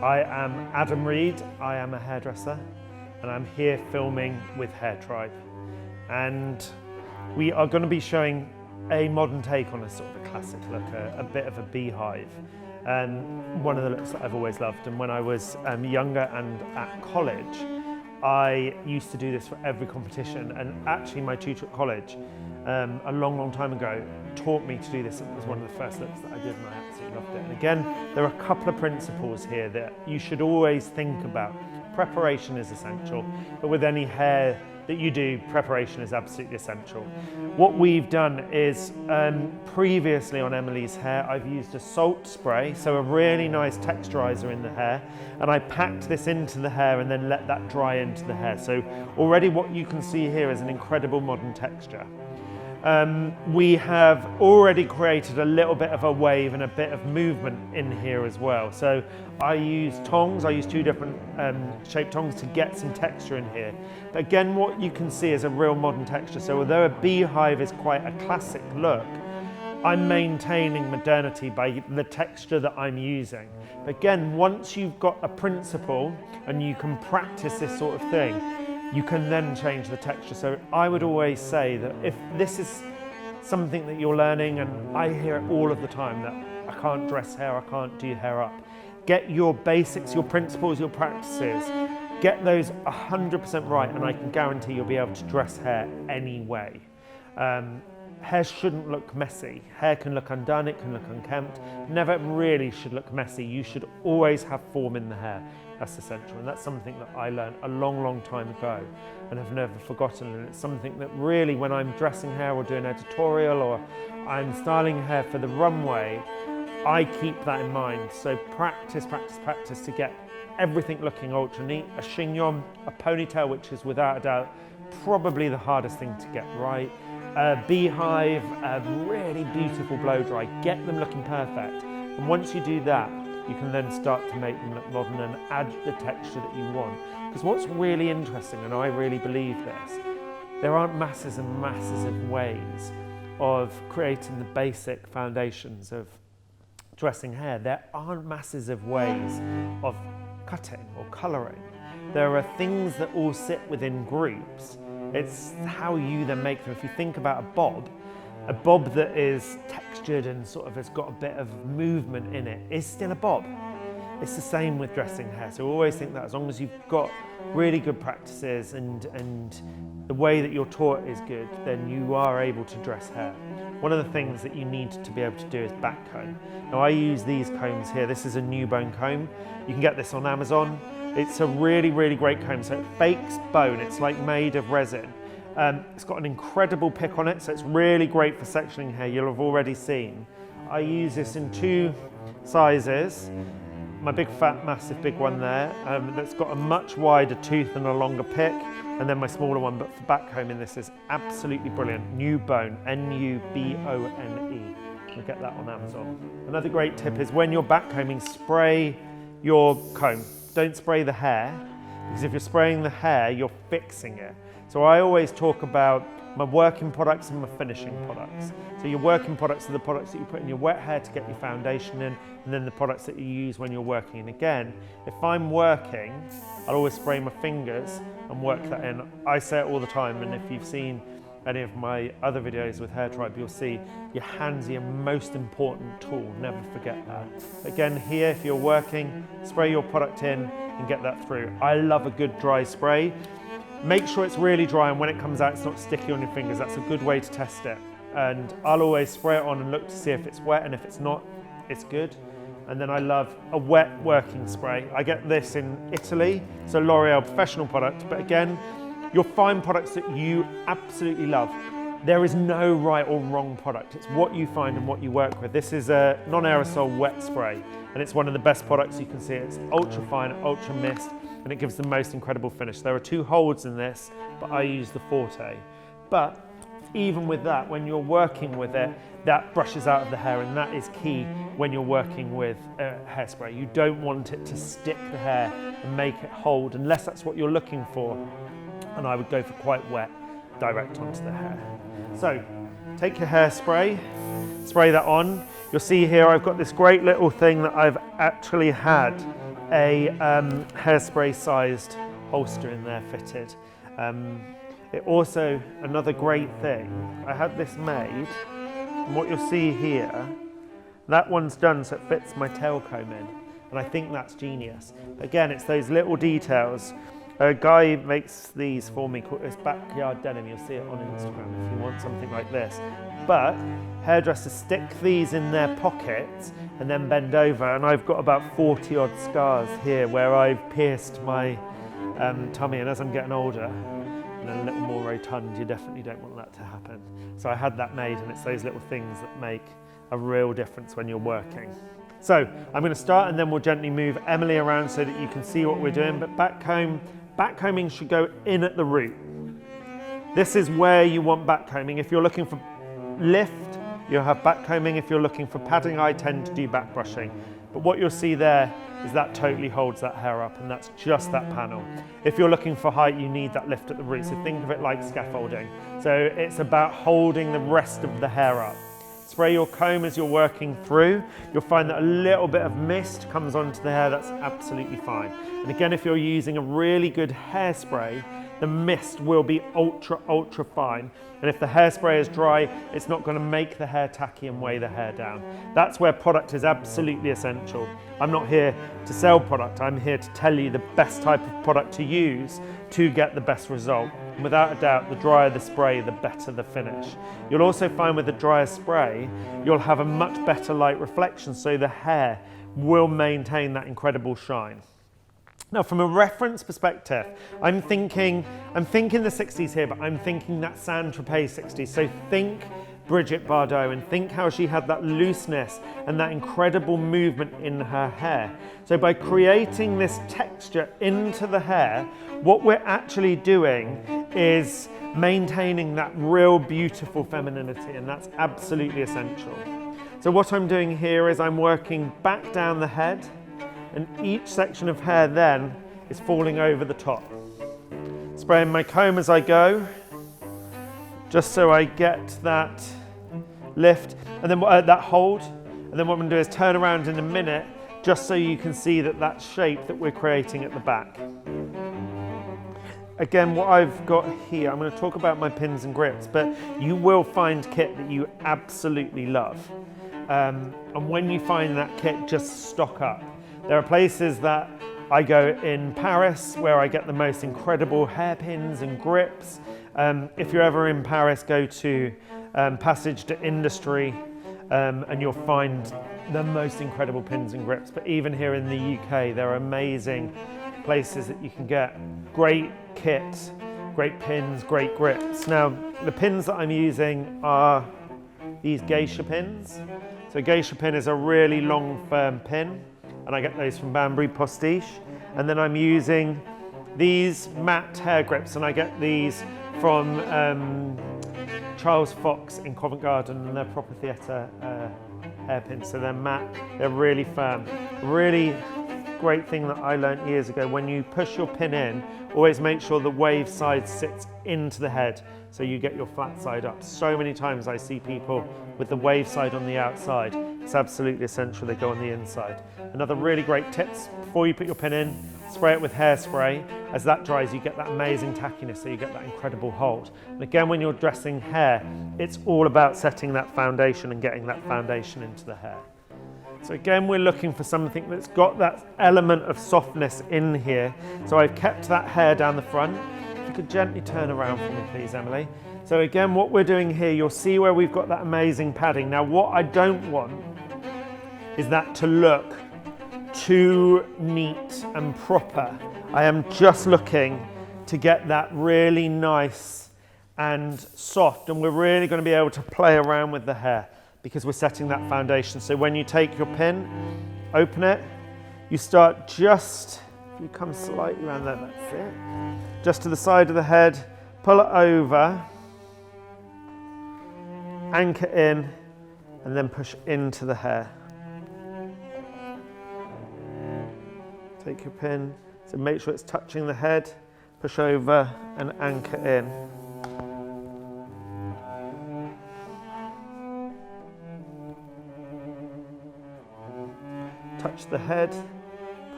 I am Adam Reed, I am a hairdresser, and I'm here filming with Hair Tribe. And we are going to be showing a modern take on a sort of a classic look, a bit of a beehive. One of the looks that I've always loved, and when I was younger and at college, I used to do this for every competition, and actually my tutor at college, a long time ago, taught me to do this. It was one of the first looks that I did and I absolutely loved it. And again, there are a couple of principles here that you should always think about. Preparation is essential, but with any hair that you do, preparation is absolutely essential. What we've done is, previously on Emily's hair, I've used a salt spray, so a really nice texturizer in the hair, and I packed this into the hair and then let that dry into the hair. So already what you can see here is an incredible modern texture. We have already created a little bit of a wave and a bit of movement in here as well. So I use tongs, I use two different shaped tongs to get some texture in here. But again, what you can see is a real modern texture. So although a beehive is quite a classic look, I'm maintaining modernity by the texture that I'm using. But again, once you've got a principle and you can practice this sort of thing, you can then change the texture. So I would always say that if this is something that you're learning, and I hear it all of the time, that I can't dress hair, I can't do hair up, get your basics, your principles, your practices, get those 100% right, and I can guarantee you'll be able to dress hair anyway. Hair shouldn't look messy. Hair can look undone, it can look unkempt. Never really should look messy. You should always have form in the hair. That's essential, and that's something that I learned a long time ago and have never forgotten. And it's something that really, when I'm dressing hair or doing an editorial or I'm styling hair for the runway, I keep that in mind. So practice to get everything looking ultra neat. A chignon, a ponytail, which is without a doubt probably the hardest thing to get right. A beehive, a really beautiful blow dry, get them looking perfect. And once you do that, you can then start to make them look modern and add the texture that you want. Because what's really interesting, and I really believe this, there aren't masses and masses of ways of creating the basic foundations of dressing hair. There aren't masses of ways of cutting or colouring. There are things that all sit within groups. It's how you then make them. If you think about a bob that is textured and sort of has got a bit of movement in it is still a bob. It's the same with dressing hair. So always think that as long as you've got really good practices and the way that you're taught is good, then you are able to dress hair. One of the things that you need to be able to do is back comb. Now I use these combs here. This is a new bone comb. You can get this on Amazon. It's a really great comb. So it fakes bone. It's like made of resin. It's got an incredible pick on it, so it's really great for sectioning hair. You'll have already seen. I use this in two sizes. My big fat massive big one there, that's got a much wider tooth and a longer pick, and then my smaller one, but for backcombing this is absolutely brilliant. New Bone, N-U-B-O-N-E. You'll get that on Amazon. Another great tip is when you're backcombing, spray your comb. Don't spray the hair, because if you're spraying the hair, you're fixing it. So I always talk about my working products and my finishing products. So your working products are the products that you put in your wet hair to get your foundation in, and then the products that you use when you're working. And again, if I'm working, I'll always spray my fingers and work that in. I say it all the time, and if you've seen any of my other videos with Hair Tribe, you'll see your hands are your most important tool. Never forget that. Again, here, if you're working, spray your product in and get that through. I love a good dry spray. Make sure it's really dry, and when it comes out, it's not sticky on your fingers. That's a good way to test it. And I'll always spray it on and look to see if it's wet, and if it's not, it's good. And then I love a wet working spray. I get this in Italy. It's a L'Oreal professional product, but again, you'll find products that you absolutely love. There is no right or wrong product. It's what you find and what you work with. This is a non-aerosol wet spray, and it's one of the best products you can see. It's ultra fine, ultra mist, and it gives the most incredible finish. There are two holds in this, but I use the Forte. But even with that, when you're working with it, that brushes out of the hair, and that is key when you're working with hairspray. You don't want it to stick the hair and make it hold, unless that's what you're looking for. And I would go for quite wet, direct onto the hair. So take your hairspray, spray that on. You'll see here I've got this great little thing that I've actually had a hairspray sized holster in there fitted. It also, another great thing, I had this made, and what you'll see here, that one's done so it fits my tail comb in, and I think that's genius. Again, it's those little details. A guy makes these for me called Backyard Denim. You'll see it on Instagram if you want something like this. But hairdressers stick these in their pockets and then bend over, and I've got about 40 odd scars here where I've pierced my tummy, and as I'm getting older and a little more rotund, you definitely don't want that to happen. So I had that made, and it's those little things that make a real difference when you're working. So I'm going to start, and then we'll gently move Emily around so that you can see what we're doing. But backcombing should go in at the root. This is where you want backcombing. If you're looking for lift, you'll have backcombing. If you're looking for padding, I tend to do back brushing. But what you'll see there is that totally holds that hair up, and that's just that panel. If you're looking for height, you need that lift at the root. So think of it like scaffolding. So it's about holding the rest of the hair up. Spray your comb as you're working through. You'll find that a little bit of mist comes onto the hair. That's absolutely fine. And again, if you're using a really good hairspray, the mist will be ultra fine. And if the hairspray is dry, it's not going to make the hair tacky and weigh the hair down. That's where product is absolutely essential. I'm not here to sell product. I'm here to tell you the best type of product to use to get the best result. And without a doubt, the drier the spray, the better the finish. You'll also find with the drier spray, you'll have a much better light reflection, so the hair will maintain that incredible shine. Now, from a reference perspective, I'm thinking the 60s here, but I'm thinking that Saint-Tropez 60s. So think Brigitte Bardot, and think how she had that looseness and that incredible movement in her hair. So by creating this texture into the hair, what we're actually doing is maintaining that real beautiful femininity, and that's absolutely essential. So what I'm doing here is I'm working back down the head, and each section of hair then is falling over the top. Spraying my comb as I go, just so I get that lift, and then that hold, and then what I'm going to do is turn around in a minute, just so you can see that shape that we're creating at the back. Again, what I've got here, I'm going to talk about my pins and grips, but you will find kit that you absolutely love. And when you find that kit, just stock up. There are places that I go in Paris where I get the most incredible hairpins and grips. If you're ever in Paris, go to Passage de Industrie and you'll find the most incredible pins and grips. But even here in the UK, there are amazing places that you can get great kits, great pins, great grips. Now, the pins that I'm using are these geisha pins. So geisha pin is a really long, firm pin, and I get those from Banbury Postiche. And then I'm using these matte hair grips, and I get these from Charles Fox in Covent Garden, and they're proper theatre hairpins. So they're matte, they're really firm. Really great thing that I learned years ago, when you push your pin in, always make sure the wave side sits into the head so you get your flat side up. So many times I see people with the wave side on the outside. It's absolutely essential they go on the inside. Another really great tips, before you put your pin in, spray it with hairspray. As that dries, you get that amazing tackiness, so you get that incredible hold. And again, when you're dressing hair, it's all about setting that foundation and getting that foundation into the hair. So again, we're looking for something that's got that element of softness in here. So I've kept that hair down the front. If you could gently turn around for me, please, Emily. So again, what we're doing here, you'll see where we've got that amazing padding. Now, what I don't want is that to look too neat and proper. I am just looking to get that really nice and soft, and we're really going to be able to play around with the hair because we're setting that foundation. So when you take your pin, open it, you start just, if you come slightly around there, that's it. Just to the side of the head, pull it over, anchor in, and then push into the hair. Take your pin, so make sure it's touching the head, push over and anchor in. Touch the head,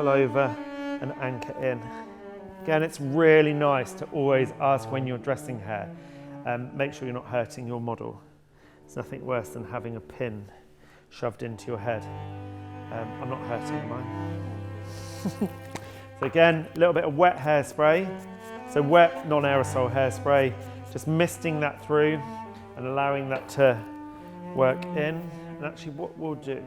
pull over and anchor in. Again, it's really nice to always ask when you're dressing hair, make sure you're not hurting your model. There's nothing worse than having a pin shoved into your head. I'm not hurting mine. So again, a little bit of wet hairspray. So wet non-aerosol hairspray, just misting that through and allowing that to work in. And actually what we'll do,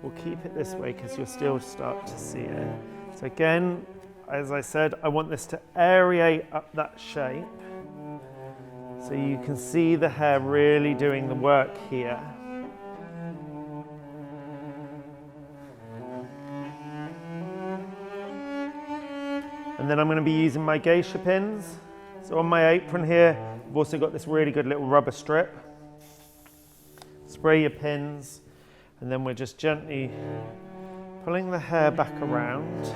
we'll keep it this way because you'll still start to see it. So again, as I said, I want this to aerate up that shape. So you can see the hair really doing the work here. And then I'm going to be using my geisha pins. So on my apron here, I've also got this really good little rubber strip. Spray your pins, and then we're just gently pulling the hair back around.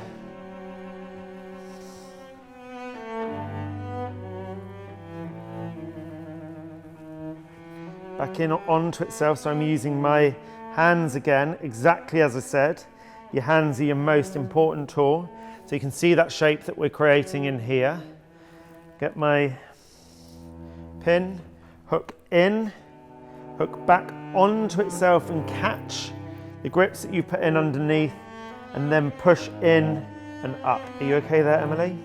Back in onto itself, so I'm using my hands again, exactly as I said. Your hands are your most important tool. So you can see that shape that we're creating in here. Get my pin, hook in, hook back onto itself and catch the grips that you put in underneath, and then push in and up. Are you okay there, Emily?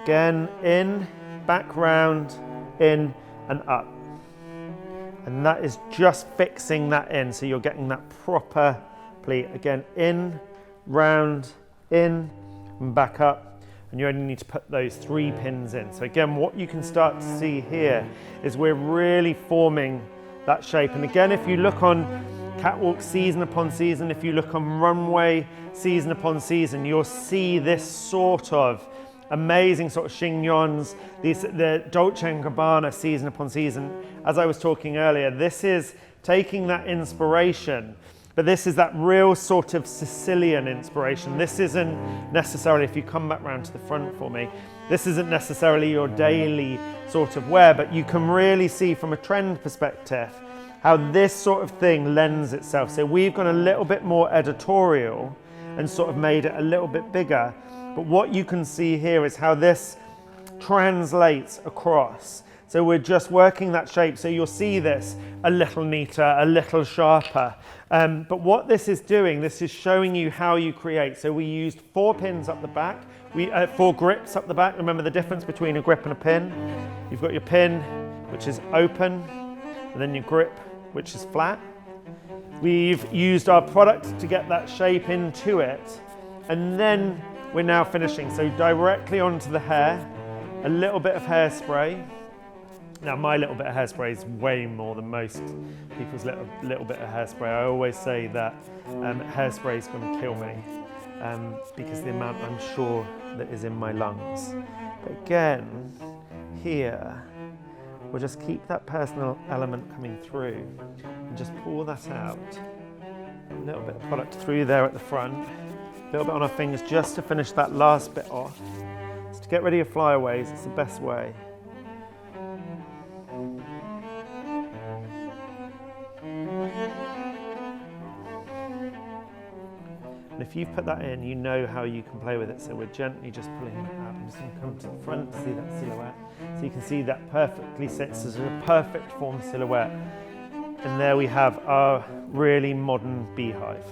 Again, in, back round, in and up. And that is just fixing that in, so you're getting that proper pleat. Again, in, round, in, and back up. And you only need to put those 3 pins in. So again, what you can start to see here is we're really forming that shape. And again, if you look on catwalk season upon season, if you look on runway season upon season, you'll see this sort of amazing sort of chignons, the Dolce & Gabbana season upon season. As I was talking earlier, this is taking that inspiration, but this is that real sort of Sicilian inspiration. This isn't necessarily, if you come back round to the front for me, this isn't necessarily your daily sort of wear, but you can really see from a trend perspective how this sort of thing lends itself. So we've gone a little bit more editorial and sort of made it a little bit bigger. But what you can see here is how this translates across. So we're just working that shape. So you'll see this a little neater, a little sharper. But what this is doing, this is showing you how you create. So we used 4 pins up the back, 4 grips up the back. Remember the difference between a grip and a pin? You've got your pin, which is open, and then your grip, which is flat. We've used our product to get that shape into it, and then we're now finishing. So directly onto the hair, a little bit of hairspray. Now my little bit of hairspray is way more than most people's little bit of hairspray. I always say that hairspray is going to kill me because the amount I'm sure that is in my lungs. But again, here, we'll just keep that personal element coming through and just pull that out. A little bit of product through there at the front. A little bit on our fingers just to finish that last bit off. So to get rid of your flyaways, it's the best way. And if you've put that in, you know how you can play with it. So we're gently just pulling that out. I'm just going to come to the front to see that silhouette. So you can see that perfectly sits as a perfect form silhouette. And there we have our really modern beehive.